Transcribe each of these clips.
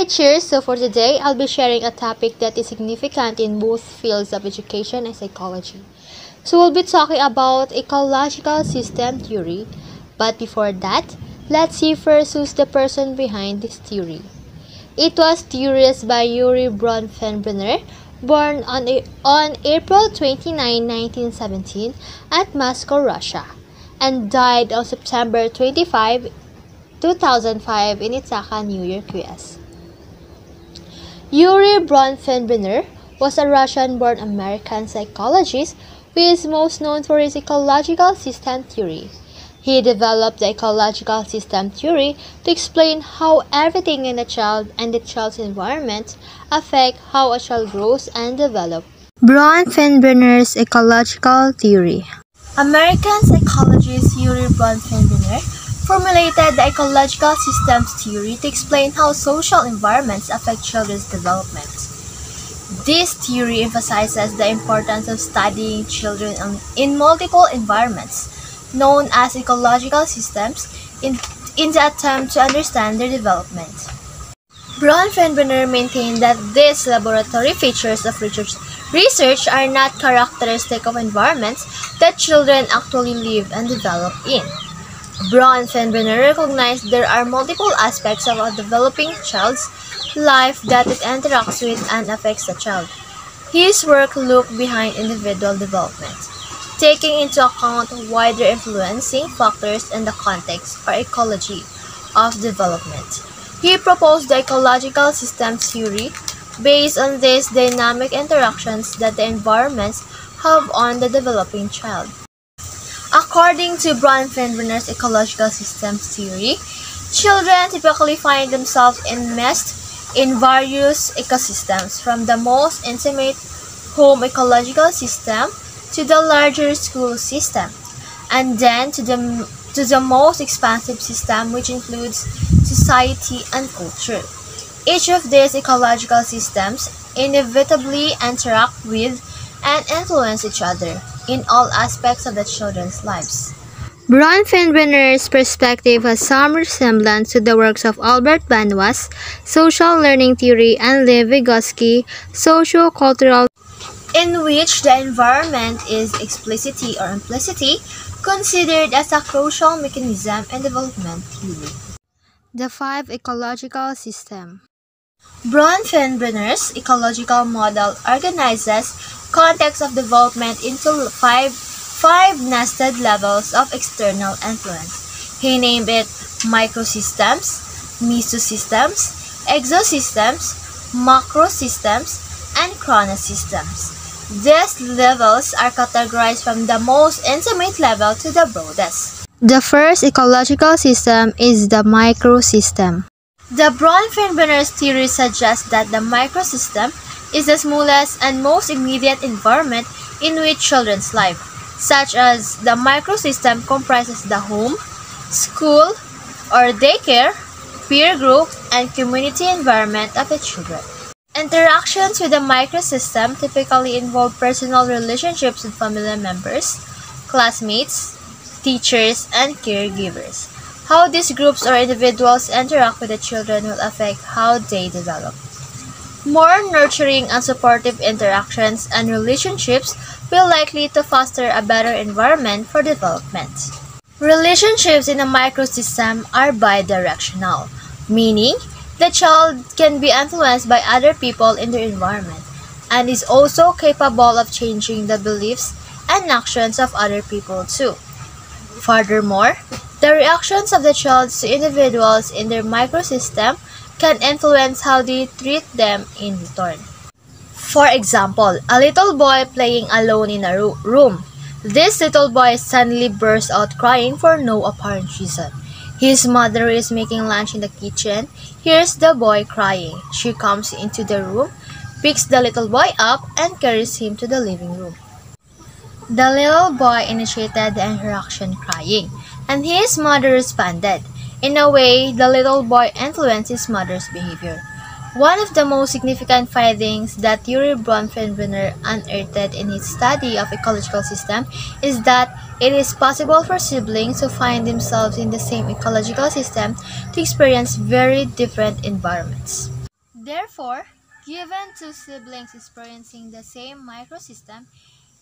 Alright, cheers! So for today, I'll be sharing a topic that is significant in both fields of education and psychology. So we'll be talking about ecological system theory. But before that, let's see first who's the person behind this theory. It was theorized by Yuri Bronfenbrenner, born on April 29, 1917 at Moscow, Russia, and died on September 2005 in Ithaca, New York, US. Yuri Bronfenbrenner was a Russian-born American psychologist who is most known for his ecological system theory. He developed the ecological system theory to explain how everything in a child and the child's environment affect how a child grows and develops. Bronfenbrenner's ecological theory. American psychologist Yuri Bronfenbrenner formulated the ecological systems theory to explain how social environments affect children's development. This theory emphasizes the importance of studying children in multiple environments, known as ecological systems, in the attempt to understand their development. Bronfenbrenner maintained that these laboratory features of research are not characteristic of environments that children actually live and develop in. Bronfenbrenner recognized there are multiple aspects of a developing child's life that it interacts with and affects the child. His work looked behind individual development, taking into account wider influencing factors in the context or ecology of development. He proposed the ecological system theory based on these dynamic interactions that the environments have on the developing child. According to Bronfenbrenner's ecological systems theory, children typically find themselves enmeshed in various ecosystems, from the most intimate home ecological system to the larger school system, and then to the most expansive system, which includes society and culture. Each of these ecological systems inevitably interact with and influence each other in all aspects of the children's lives. Bronfenbrenner's perspective has some resemblance to the works of Albert Bandwas, social learning theory, and Lev Vygotsky, socio-cultural, in which the environment is explicitly or implicitly considered as a crucial mechanism in development theory. The five ecological systems. Bronfenbrenner's ecological model organizes context of development into five nested levels of external influence. He named it microsystems, mesosystems, exosystems, macrosystems, and chronosystems. These levels are categorized from the most intimate level to the broadest. The first ecological system is the microsystem. The Bronfenbrenner's theory suggests that the microsystem is the smallest and most immediate environment in which children's life, such as the microsystem comprises the home, school, or daycare, peer group, and community environment of the children. Interactions with the microsystem typically involve personal relationships with family members, classmates, teachers, and caregivers. How these groups or individuals interact with the children will affect how they develop. More nurturing and supportive interactions and relationships will likely to foster a better environment for development. Relationships in a microsystem are bidirectional, meaning the child can be influenced by other people in their environment and is also capable of changing the beliefs and actions of other people too. Furthermore, the reactions of the child to individuals in their microsystem can influence how they treat them in return. For example, a little boy playing alone in a room. This little boy suddenly bursts out crying for no apparent reason. His mother is making lunch in the kitchen, hears the boy crying. She comes into the room, picks the little boy up, and carries him to the living room. The little boy initiated the interaction crying, and his mother responded. In a way, the little boy influenced his mother's behavior. One of the most significant findings that Yuri Bronfenbrenner unearthed in his study of ecological systems is that it is possible for siblings who find themselves in the same ecological system to experience very different environments. Therefore, given two siblings experiencing the same microsystem,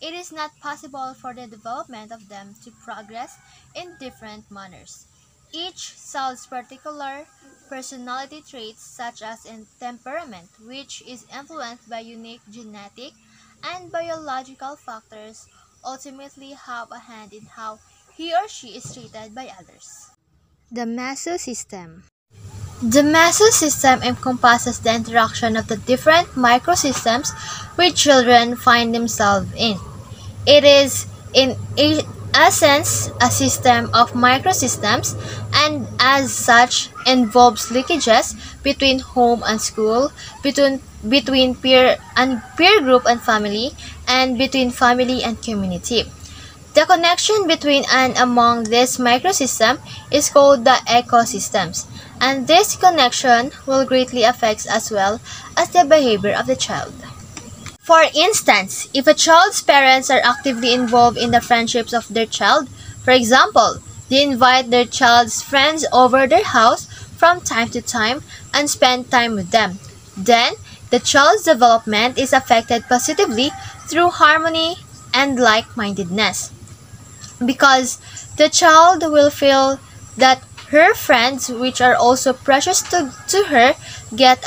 it is not possible for the development of them to progress in different manners. Each child's particular personality traits, such as in temperament, which is influenced by unique genetic and biological factors, ultimately have a hand in how he or she is treated by others. The mesosystem. The mesosystem encompasses the interaction of the different microsystems which children find themselves in. It is, in essence, a system of microsystems and, as such, involves linkages between home and school, between peer group and family, and between family and community. The connection between and among these microsystems is called the ecosystems, and this connection will greatly affect as well as the behavior of the child. For instance, if a child's parents are actively involved in the friendships of their child, for example, they invite their child's friends over their house from time to time and spend time with them, then the child's development is affected positively through harmony and like-mindedness, because the child will feel that her friends, which are also precious to her,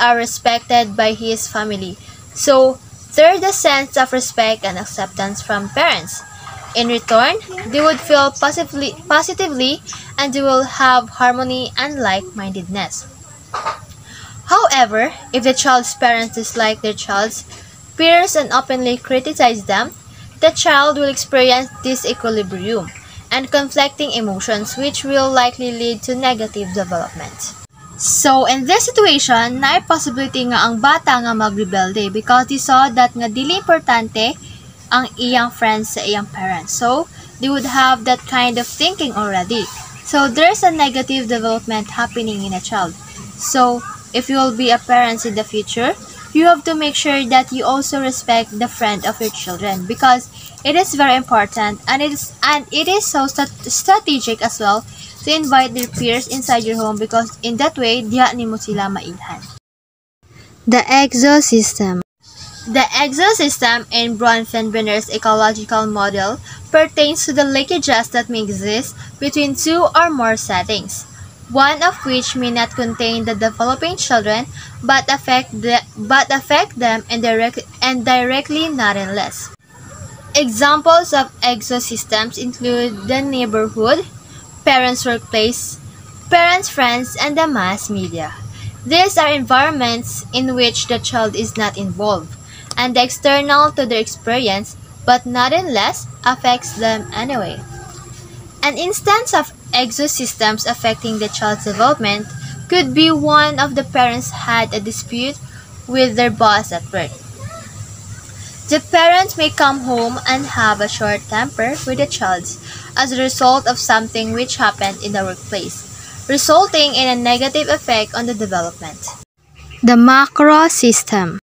are respected by his family. So, there's the sense of respect and acceptance from parents. In return, they would feel positively and they will have harmony and like-mindedness. However, if the child's parents dislike their child's peers and openly criticize them, the child will experience disequilibrium and conflicting emotions which will likely lead to negative development. So, in this situation, na possibility nga ang bata nga magrebelde because they saw that nga dili importante ang iyang friends sa iyang parents. So, they would have that kind of thinking already. So, there's a negative development happening in a child. So, if you will be a parent in the future, you have to make sure that you also respect the friend of your children because it is very important and it is so strategic as well to invite their peers inside your home because in that way, diha nimo sila mailhan. The exosystem. The exosystem in Bronfenbrenner's ecological model pertains to the linkages that may exist between two or more settings, one of which may not contain the developing children but affect them indirectly not unless. Examples of exosystems include the neighborhood, parents' workplace, parents' friends, and the mass media. These are environments in which the child is not involved, and the external to their experience, but not unless, affects them anyway. An instance of exosystems affecting the child's development could be one of the parents had a dispute with their boss at work. The parent may come home and have a short temper with the child as a result of something which happened in the workplace, resulting in a negative effect on the development. The macro system.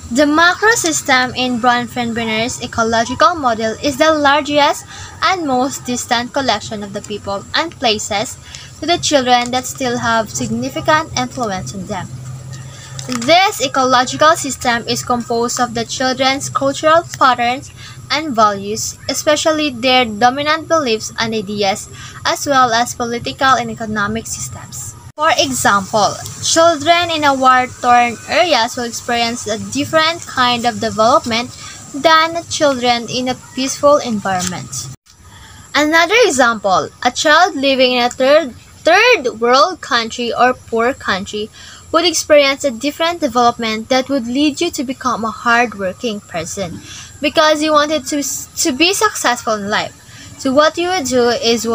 The macro system in Bronfenbrenner's ecological model is the largest and most distant collection of the people and places to the children that still have significant influence on them. This ecological system is composed of the children's cultural patterns and values, especially their dominant beliefs and ideas, as well as political and economic systems. For example, children in a war-torn areas will experience a different kind of development than children in a peaceful environment. Another example, a child living in a third world country or poor country would experience a different development that would lead you to become a hard-working person because you wanted to be successful in life. So what you would do is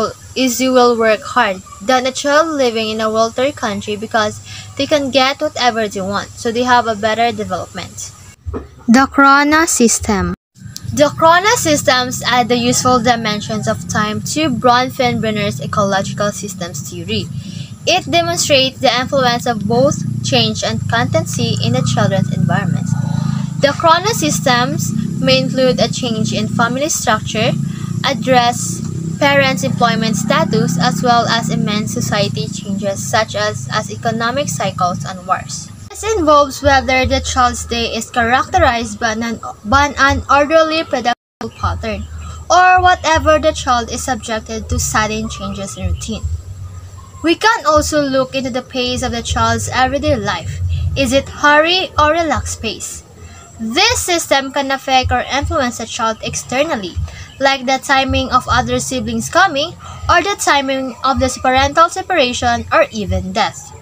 you will work hard than a child living in a wealthier country because they can get whatever they want, so they have a better development. The chrono system. The chrono systems add the useful dimensions of time to Bronfenbrenner's ecological systems theory. It demonstrates the influence of both change and constancy in the children's environments. The chrono systems may include a change in family structure, address parents' employment status, as well as immense society changes such as economic cycles and wars. The This involves whether the child's day is characterized by an orderly predictable pattern, or whatever the child is subjected to sudden changes in routine. We can also look into the pace of the child's everyday life. Is it hurry or relaxed pace? This system can affect or influence a child externally, like the timing of other siblings coming or the timing of the parental separation or even death.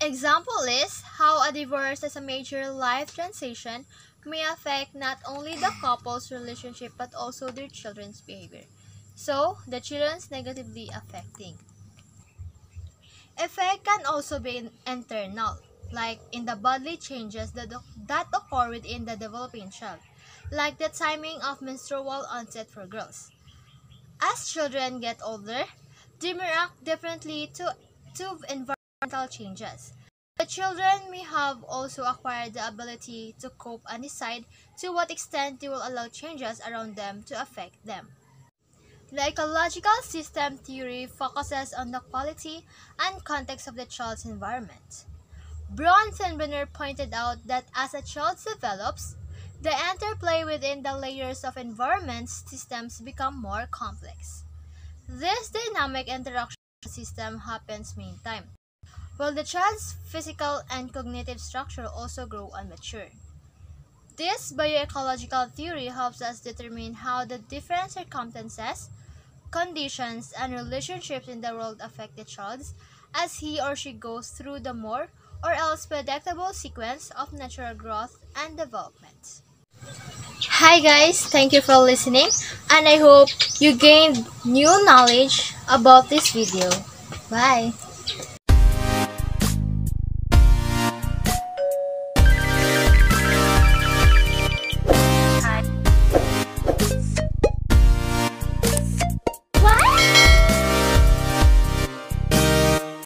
Example is how a divorce as a major life transition may affect not only the couple's relationship but also their children's behavior. So, the children's negatively affecting. Effect can also be internal, like in the bodily changes that occur within the developing child, like the timing of menstrual onset for girls. As children get older, they may react differently to environmental changes. The children may have also acquired the ability to cope and decide to what extent they will allow changes around them to affect them. The ecological system theory focuses on the quality and context of the child's environment. Bronfenbrenner pointed out that as a child develops, the interplay within the layers of environment systems become more complex. This dynamic interaction system happens meantime, while the child's physical and cognitive structure also grow and mature. This bioecological theory helps us determine how the different circumstances, conditions, and relationships in the world affect the child as he or she goes through the more or else predictable sequence of natural growth and development. Hi guys, thank you for listening, and I hope you gained new knowledge about this video. Bye!